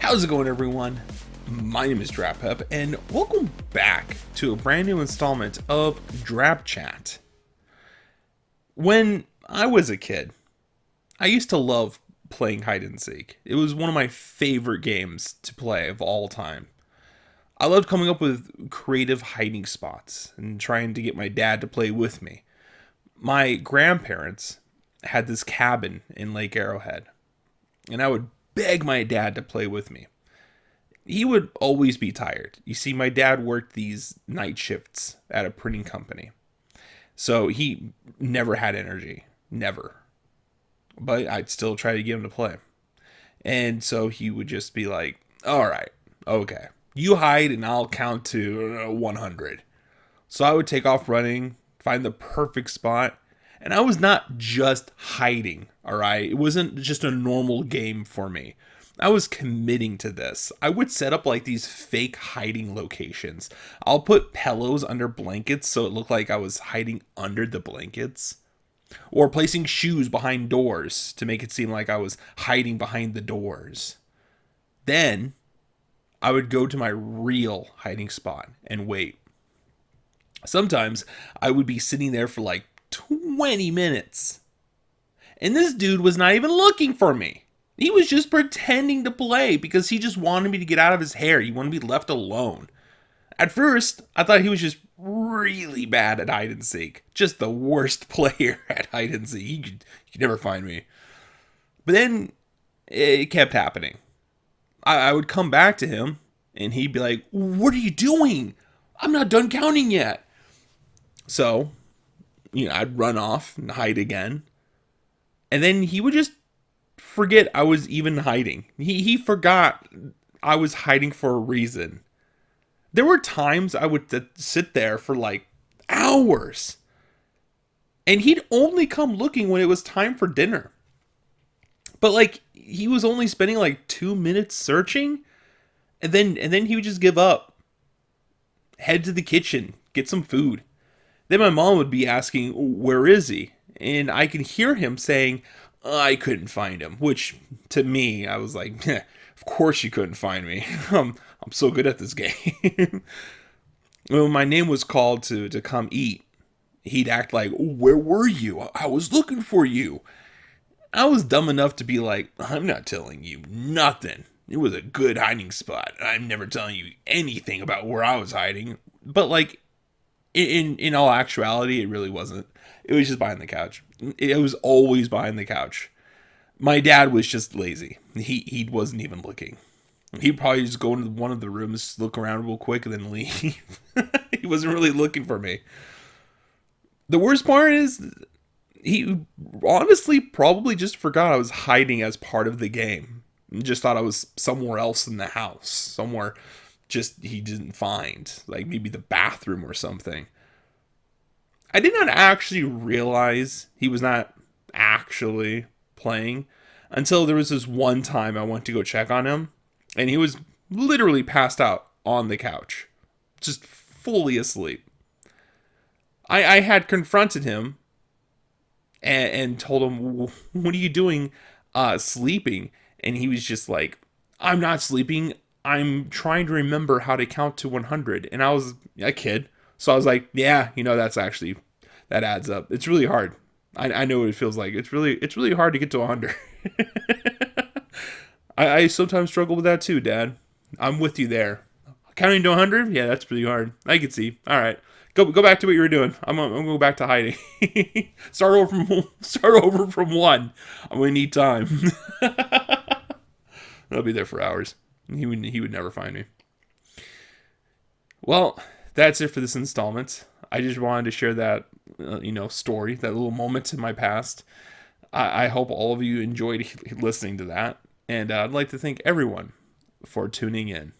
How's it going, everyone? My name is DrapPep, and welcome back to a brand new installment of Drap Chat. When I was a kid, I used to love playing hide and seek. It was one of my favorite games to play of all time. I loved coming up with creative hiding spots and trying to get my dad to play with me. My grandparents had this cabin in Lake Arrowhead, and I would beg my dad to play with me. He would always be tired. You see, my dad worked these night shifts at a printing company, so he never had energy. Never. But I'd still try to get him to play. And so he would just be like, all right, okay, you hide and I'll count to 100. So I would take off running, find the perfect spot. And I was not just hiding, all right? It wasn't just a normal game for me. I was committing to this. I would set up like these fake hiding locations. I'll put pillows under blankets so it looked like I was hiding under the blankets. Or placing shoes behind doors to make it seem like I was hiding behind the doors. Then I would go to my real hiding spot and wait. Sometimes I would be sitting there for like 20 minutes. And this dude was not even looking for me. He was just pretending to play because he just wanted me to get out of his hair. He wanted me left alone. At first, I thought he was just really bad at hide and seek. Just the worst player at hide and seek. You could never find me. But then it kept happening. I would come back to him and he'd be like, "What are you doing? I'm not done counting yet." So, I'd run off and hide again. And then he would just forget I was even hiding. He forgot I was hiding for a reason. There were times I would sit there for like hours. And he'd only come looking when it was time for dinner. But like he was only spending like 2 minutes searching, and then he would just give up. Head to the kitchen, get some food. Then my mom would be asking, "Where is he?" And I could hear him saying, "I couldn't find him," which to me, I was like, of course you couldn't find me. I'm so good at this game. When my name was called to come eat, he'd act like, "Where were you? I was looking for you." I was dumb enough to be like, "I'm not telling you nothing. It was a good hiding spot. I'm never telling you anything about where I was hiding." But like, in all actuality, it really wasn't. It was just behind the couch. It was always behind the couch. My dad was just lazy. He wasn't even looking. He'd probably just go into one of the rooms, look around real quick, and then leave. He wasn't really looking for me. The worst part is, he honestly probably just forgot I was hiding as part of the game. Just thought I was somewhere else in the house. Somewhere just he didn't find. Like maybe the bathroom or something. I did not actually realize he was not actually playing until there was this one time I went to go check on him, and he was literally passed out on the couch, just fully asleep. I had confronted him and told him, "What are you doing sleeping?" And he was just like, "I'm not sleeping. I'm trying to remember how to count to 100. And I was a kid. So I was like, "Yeah, that adds up. It's really hard. I know what it feels like. It's really hard to get to 100. I sometimes struggle with that too, Dad. I'm with you there. Counting to 100? Yeah, that's pretty hard. I can see. All right. Go back to what you were doing. I'm gonna go back to hiding. Start over from 1. I'm gonna need time." I'll be there for hours. He would never find me. Well, that's it for this installment. I just wanted to share that story, that little moment in my past. I hope all of you enjoyed listening to that, and I'd like to thank everyone for tuning in.